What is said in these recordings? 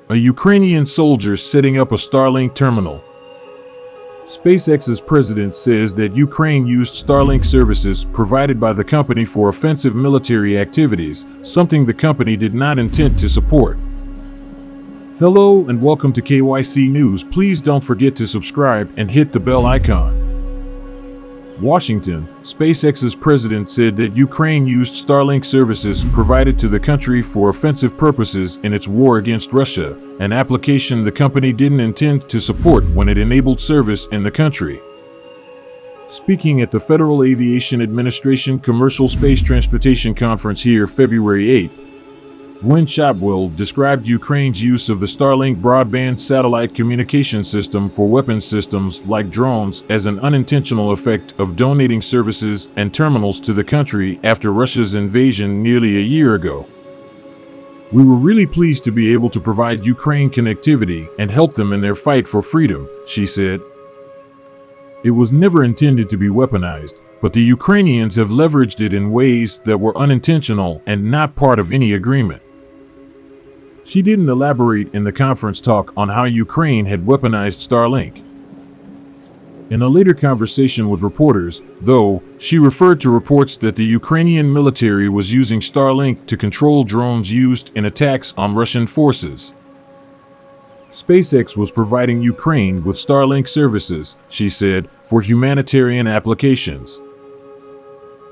A Ukrainian soldier setting up a Starlink terminal. SpaceX's president says that Ukraine used Starlink services provided by the company for offensive military activities, something the company did not intend to support. Hello and welcome to KYC News. Please don't forget to subscribe and hit the bell icon. Washington, SpaceX's president said that Ukraine used Starlink services provided to the country for offensive purposes in its war against Russia, an application the company didn't intend to support when it enabled service in the country. Speaking at the Federal Aviation Administration Commercial Space Transportation Conference here February 8, Shotwell described Ukraine's use of the Starlink broadband satellite communication system for weapons systems like drones as an unintentional effect of donating services and terminals to the country after Russia's invasion nearly a year ago. "We were really pleased to be able to provide Ukraine connectivity and help them in their fight for freedom," she said. "It was never intended to be weaponized, but the Ukrainians have leveraged it in ways that were unintentional and not part of any agreement." She didn't elaborate in the conference talk on how Ukraine had weaponized Starlink. In a later conversation with reporters, though, she referred to reports that the Ukrainian military was using Starlink to control drones used in attacks on Russian forces. SpaceX was providing Ukraine with Starlink services, she said, for humanitarian applications.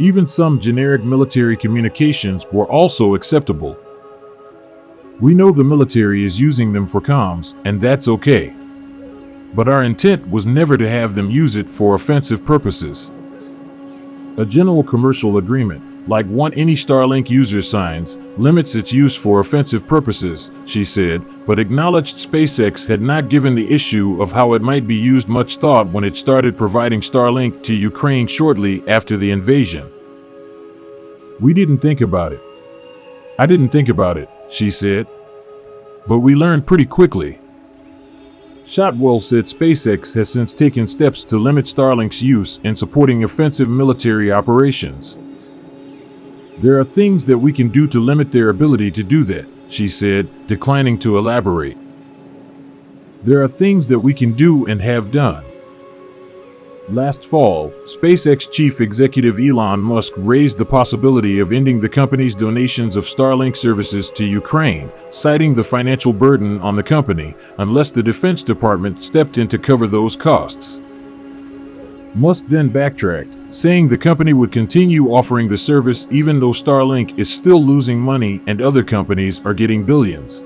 Even some generic military communications were also acceptable. "We know the military is using them for comms, and that's okay. But our intent was never to have them use it for offensive purposes. A general commercial agreement, like one any Starlink user signs, limits its use for offensive purposes," she said, but acknowledged SpaceX had not given the issue of how it might be used much thought when it started providing Starlink to Ukraine shortly after the invasion. "We didn't think about it. I didn't think about it," she said. "But we learned pretty quickly." Shotwell said SpaceX has since taken steps to limit Starlink's use in supporting offensive military operations. "There are things that we can do to limit their ability to do that," she said, declining to elaborate. "There are things that we can do and have done." Last fall, SpaceX chief executive Elon Musk raised the possibility of ending the company's donations of Starlink services to Ukraine, citing the financial burden on the company unless the Defense Department stepped in to cover those costs. Musk then backtracked, saying the company would continue offering the service even though Starlink is still losing money and other companies are getting billions.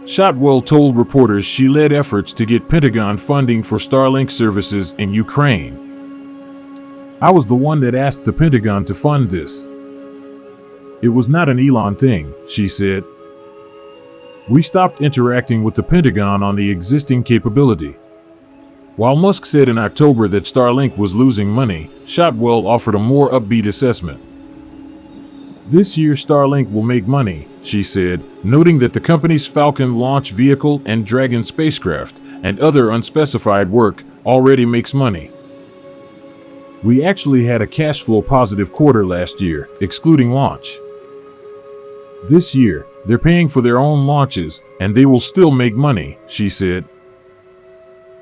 Shotwell told reporters she led efforts to get Pentagon funding for Starlink services in Ukraine. "I was the one that asked the Pentagon to fund this. It was not an Elon thing," she said. "We stopped interacting with the Pentagon on the existing capability." While Musk said in October that Starlink was losing money, Shotwell offered a more upbeat assessment. "This year Starlink will make money," she said, noting that the company's Falcon launch vehicle and Dragon spacecraft and other unspecified work already makes money. "We actually had a cash flow positive quarter last year, excluding launch. This year, they're paying for their own launches, and they will still make money," she said.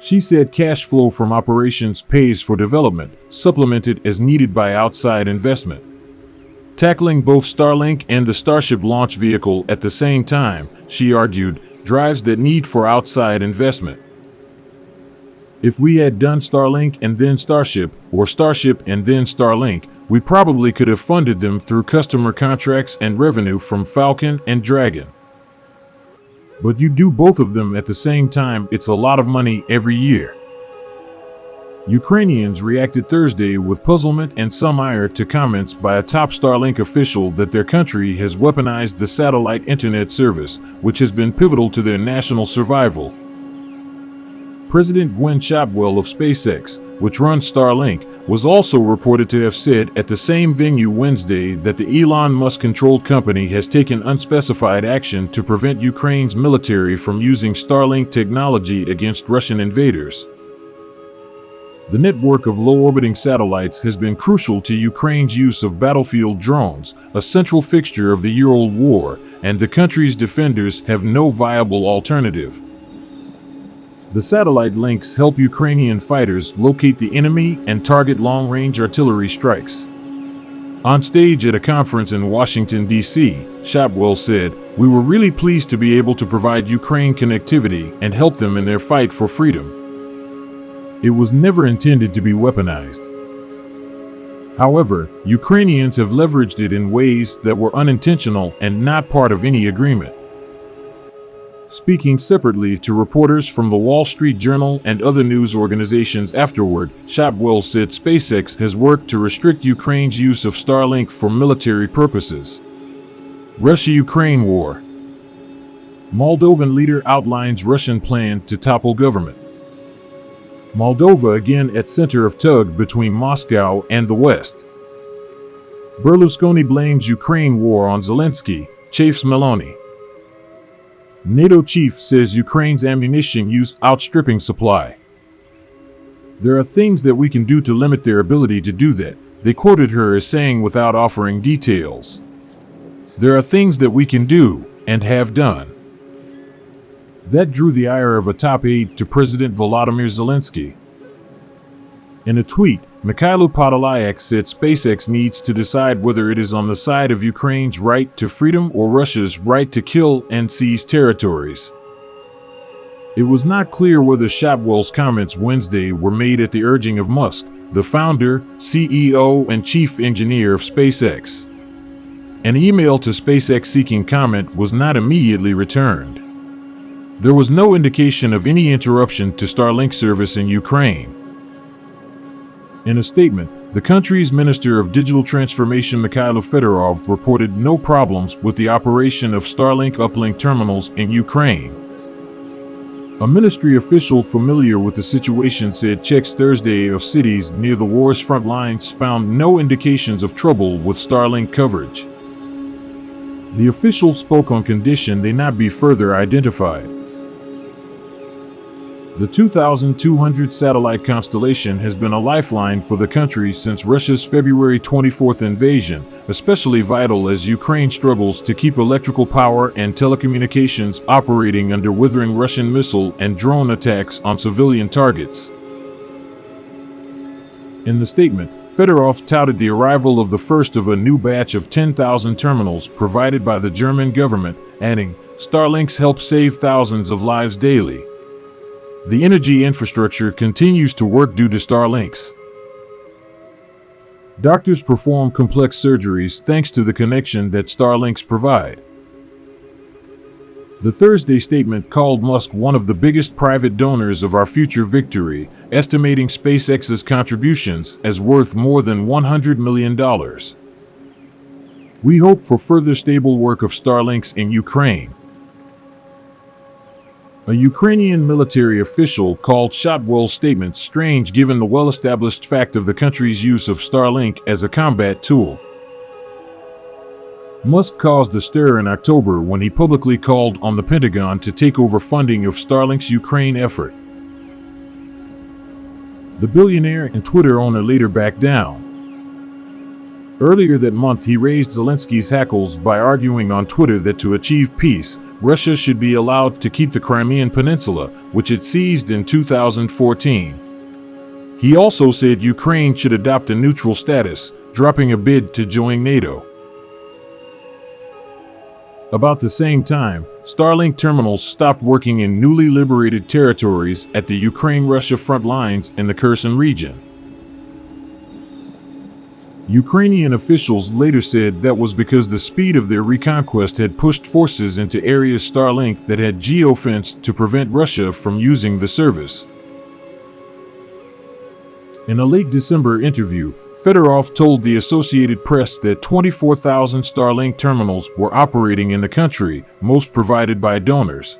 She said cash flow from operations pays for development, supplemented as needed by outside investment. Tackling both Starlink and the Starship launch vehicle at the same time, she argued, drives that need for outside investment. "If we had done Starlink and then Starship, or Starship and then Starlink, we probably could have funded them through customer contracts and revenue from Falcon and Dragon. But you do both of them at the same time, it's a lot of money every year." Ukrainians reacted Thursday with puzzlement and some ire to comments by a top Starlink official that their country has weaponized the satellite internet service, which has been pivotal to their national survival. President Shotwell of SpaceX, which runs Starlink, was also reported to have said at the same venue Wednesday that the Elon Musk-controlled company has taken unspecified action to prevent Ukraine's military from using Starlink technology against Russian invaders. The network of low-orbiting satellites has been crucial to Ukraine's use of battlefield drones, a central fixture of the year-old war, and the country's defenders have no viable alternative. The satellite links help Ukrainian fighters locate the enemy and target long-range artillery strikes. On stage at a conference in Washington, D.C., Shotwell said, "We were really pleased to be able to provide Ukraine connectivity and help them in their fight for freedom. It was never intended to be weaponized. However, Ukrainians have leveraged it in ways that were unintentional and not part of any agreement." Speaking separately to reporters from the Wall Street Journal and other news organizations afterward, Shotwell said SpaceX has worked to restrict Ukraine's use of Starlink for military purposes. Russia-Ukraine war. Moldovan leader outlines Russian plan to topple government. Moldova again at center of tug between Moscow and the West. Berlusconi blames Ukraine war on Zelensky, chafes Meloni. NATO chief says Ukraine's ammunition use outstripping supply. "There are things that we can do to limit their ability to do that," they quoted her as saying without offering details. "There are things that we can do, and have done." That drew the ire of a top aide to President Volodymyr Zelensky. In a tweet, Mikhailo Podolyak said SpaceX needs to decide whether it is on the side of Ukraine's right to freedom or Russia's right to kill and seize territories. It was not clear whether Shotwell's comments Wednesday were made at the urging of Musk, the founder, CEO, and chief engineer of SpaceX. An email to SpaceX seeking comment was not immediately returned. There was no indication of any interruption to Starlink service in Ukraine. In a statement, the country's Minister of Digital Transformation Mikhailo Fedorov reported no problems with the operation of Starlink uplink terminals in Ukraine. A ministry official familiar with the situation said checks Thursday of cities near the war's front lines found no indications of trouble with Starlink coverage. The official spoke on condition they not be further identified. The 2,200 satellite constellation has been a lifeline for the country since Russia's February 24th invasion, especially vital as Ukraine struggles to keep electrical power and telecommunications operating under withering Russian missile and drone attacks on civilian targets. In the statement, Fedorov touted the arrival of the first of a new batch of 10,000 terminals provided by the German government, adding, "Starlinks help save thousands of lives daily. The energy infrastructure continues to work due to Starlinks. Doctors perform complex surgeries thanks to the connection that Starlinks provide." The Thursday statement called Musk one of the biggest private donors of our future victory, estimating SpaceX's contributions as worth more than $100 million. "We hope for further stable work of Starlinks in Ukraine." A Ukrainian military official called Shotwell's statement strange given the well-established fact of the country's use of Starlink as a combat tool. Musk caused a stir in October when he publicly called on the Pentagon to take over funding of Starlink's Ukraine effort. The billionaire and Twitter owner later backed down. Earlier that month, he raised Zelensky's hackles by arguing on Twitter that to achieve peace, Russia should be allowed to keep the Crimean Peninsula, which it seized in 2014. He also said Ukraine should adopt a neutral status, dropping a bid to join NATO. About the same time, Starlink terminals stopped working in newly liberated territories at the Ukraine-Russia front lines in the Kherson region. Ukrainian officials later said that was because the speed of their reconquest had pushed forces into areas Starlink that had geofenced to prevent Russia from using the service. In a late December interview, Fedorov told the Associated Press that 24,000 Starlink terminals were operating in the country, most provided by donors.